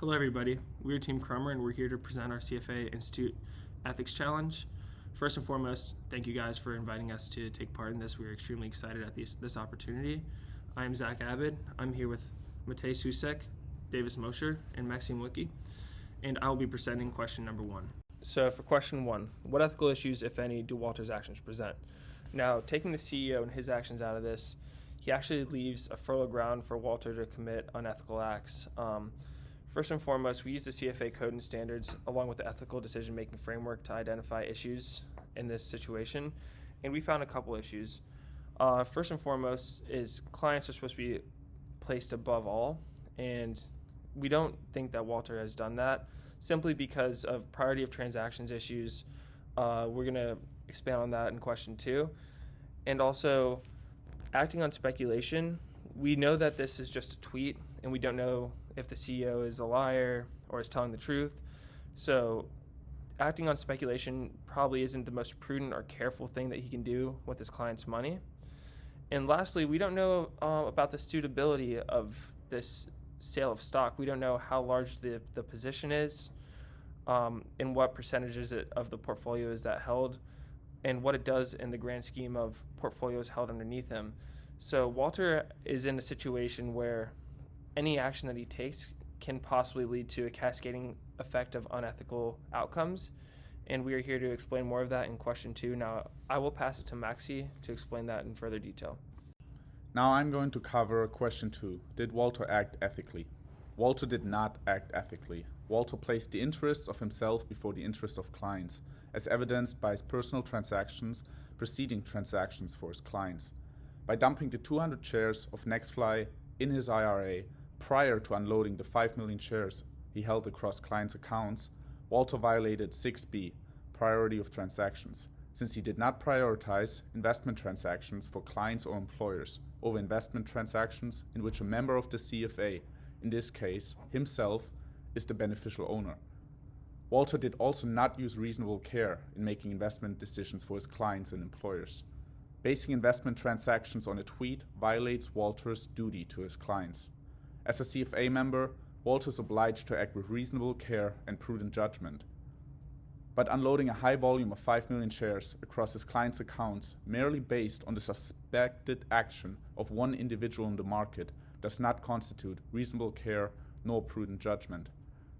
Hello everybody, we're Team Cromer and we're here to present our CFA Institute Ethics Challenge. First and foremost, thank you guys for inviting us to take part in this. We're extremely excited at this opportunity. I'm Zach Abed. I'm here with Matej Susek, Davis Mosher, and Maxime Wicki, and I will be presenting question number 1. So for question 1, what ethical issues, if any, do Walter's actions present? Now, taking the CEO and his actions out of this, he actually leaves a fertile ground for Walter to commit unethical acts. First and foremost, we use the CFA code and standards along with the ethical decision-making framework to identify issues in this situation, and we found a couple issues. First and foremost is clients are supposed to be placed above all, and we don't think that Walter has done that simply because of priority of transactions issues. We're going to expand on that in question 2. And also, acting on speculation, we know that this is just a tweet, and we don't know if the CEO is a liar or is telling the truth. So acting on speculation probably isn't the most prudent or careful thing that he can do with his client's money. And lastly, we don't know about the suitability of this sale of stock. We don't know how large the position is, and what percentages of the portfolio is that held, and what it does in the grand scheme of portfolios held underneath him. So Walter is in a situation where any action that he takes can possibly lead to a cascading effect of unethical outcomes, and we are here to explain more of that in question 2. Now, I will pass it to Maxi to explain that in further detail. Now I'm going to cover question 2. Did Walter act ethically? Walter did not act ethically. Walter placed the interests of himself before the interests of clients, as evidenced by his personal transactions preceding transactions for his clients. By dumping the 200 shares of NextFly in his IRA prior to unloading the 5 million shares he held across clients' accounts, Walter violated 6B, priority of transactions, since he did not prioritize investment transactions for clients or employers over investment transactions in which a member of the CFA, in this case himself, is the beneficial owner. Walter did also not use reasonable care in making investment decisions for his clients and employers. Basing investment transactions on a tweet violates Walter's duty to his clients. As a CFA member, Walter is obliged to act with reasonable care and prudent judgment. But unloading a high volume of 5 million shares across his clients' accounts merely based on the suspected action of one individual in the market does not constitute reasonable care nor prudent judgment.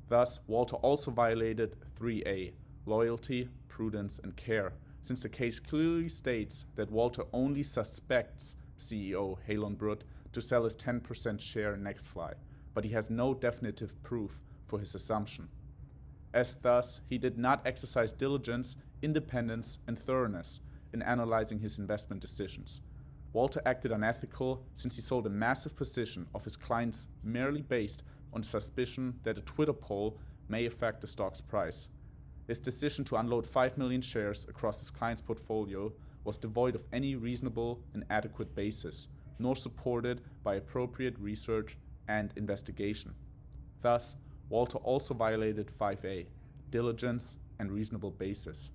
Thus, Walter also violated 3A, loyalty, prudence, and care, since the case clearly states that Walter only suspects CEO Halon Brutt to sell his 10% share in NextFly, but he has no definitive proof for his assumption. As thus, he did not exercise diligence, independence, and thoroughness in analyzing his investment decisions. Walter acted unethical since he sold a massive position of his clients merely based on suspicion that a Twitter poll may affect the stock's price. His decision to unload 5 million shares across his client's portfolio was devoid of any reasonable and adequate basis, nor supported by appropriate research and investigation. Thus, Walter also violated 5A, diligence and reasonable basis.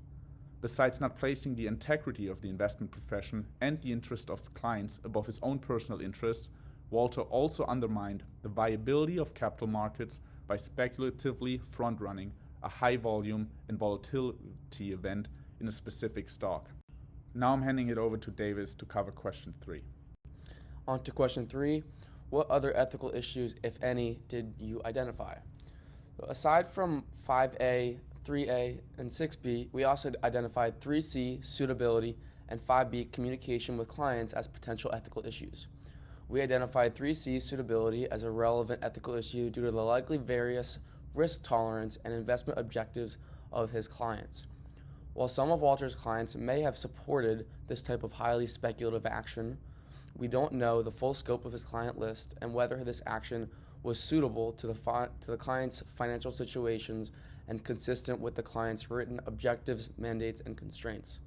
Besides not placing the integrity of the investment profession and the interest of clients above his own personal interests, Walter also undermined the viability of capital markets by speculatively front-running a high volume and volatility event in a specific stock. Now I'm handing it over to Davis to cover question 3. On to question 3. What other ethical issues, if any, did you identify? Aside from 5A, 3A, and 6B, we also identified 3C, suitability, and 5B, communication with clients, as potential ethical issues. We identified 3C, suitability, as a relevant ethical issue due to the likely various risk tolerance and investment objectives of his clients. While some of Walter's clients may have supported this type of highly speculative action, we don't know the full scope of his client list and whether this action was suitable to the client's financial situations and consistent with the client's written objectives, mandates, and constraints.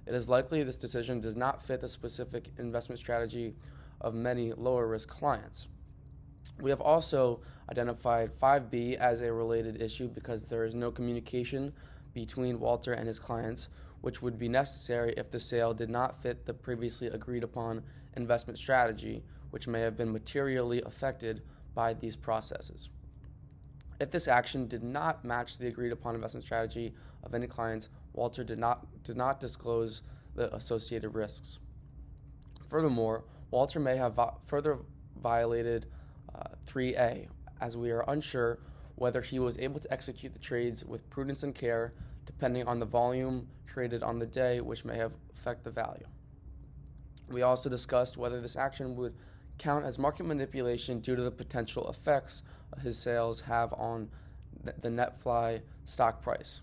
It is likely this decision does not fit the specific investment strategy of many lower-risk clients. We have also identified 5B as a related issue because there is no communication between Walter and his clients, which would be necessary if the sale did not fit the previously agreed upon investment strategy, which may have been materially affected by these processes. If this action did not match the agreed upon investment strategy of any clients, Walter did not disclose the associated risks. Furthermore, Walter may have further violated 3A, as we are unsure whether he was able to execute the trades with prudence and care, depending on the volume traded on the day, which may have affected the value. We also discussed whether this action would count as market manipulation due to the potential effects his sales have on the NetFly stock price.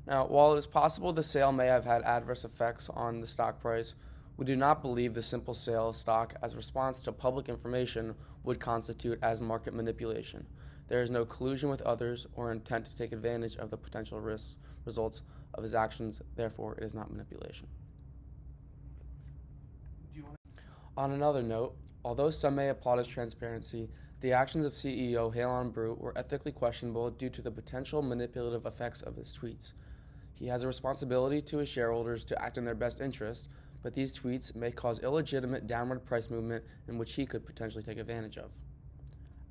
Now, while it is possible the sale may have had adverse effects on the stock price, we do not believe the simple sale of stock as response to public information would constitute as market manipulation. There is no collusion with others or intent to take advantage of the potential results of his actions, therefore it is not manipulation. On another note, although some may applaud his transparency, the actions of CEO Halon Brute were ethically questionable due to the potential manipulative effects of his tweets. He has a responsibility to his shareholders to act in their best interest, but these tweets may cause illegitimate downward price movement in which he could potentially take advantage of.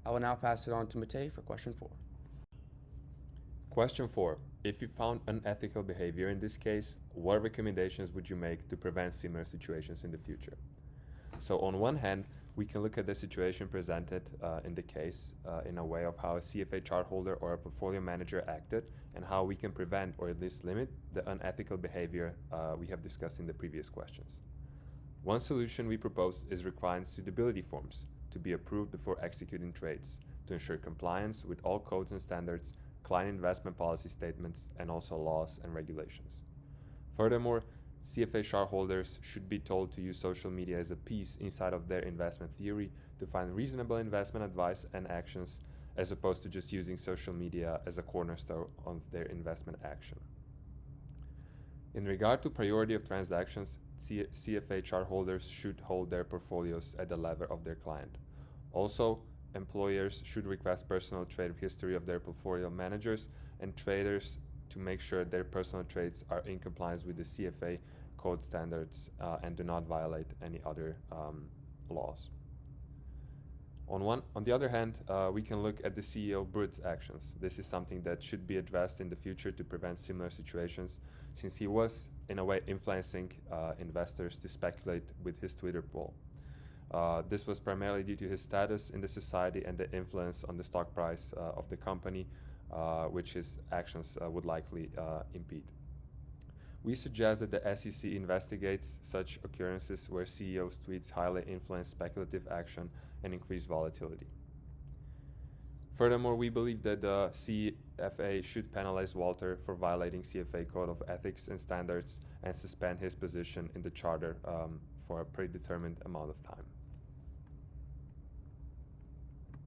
I will now pass it on to Matej for question 4. Question 4. If you found unethical behavior in this case, what recommendations would you make to prevent similar situations in the future? So on one hand, we can look at the situation presented in the case in a way of how a CFA chartholder or a portfolio manager acted and how we can prevent or at least limit the unethical behavior we have discussed in the previous questions. One solution we propose is requiring suitability forms to be approved before executing trades to ensure compliance with all codes and standards, client investment policy statements, and also laws and regulations. Furthermore, CFA shareholders should be told to use social media as a piece inside of their investment theory to find reasonable investment advice and actions, as opposed to just using social media as a cornerstone of their investment action. In regard to priority of transactions, CFA shareholders should hold their portfolios at the level of their client. Also, employers should request personal trade history of their portfolio managers and traders to make sure their personal trades are in compliance with the CFA code standards and do not violate any other laws. On the other hand, we can look at the CEO Brute's actions. This is something that should be addressed in the future to prevent similar situations, since he was, in a way, influencing investors to speculate with his Twitter poll. This was primarily due to his status in the society and the influence on the stock price of the company, which his actions would likely impede. We suggest that the SEC investigates such occurrences where CEOs' tweets highly influence speculative action and increase volatility. Furthermore, we believe that the CFA should penalize Walter for violating CFA Code of Ethics and Standards and suspend his position in the charter for a predetermined amount of time.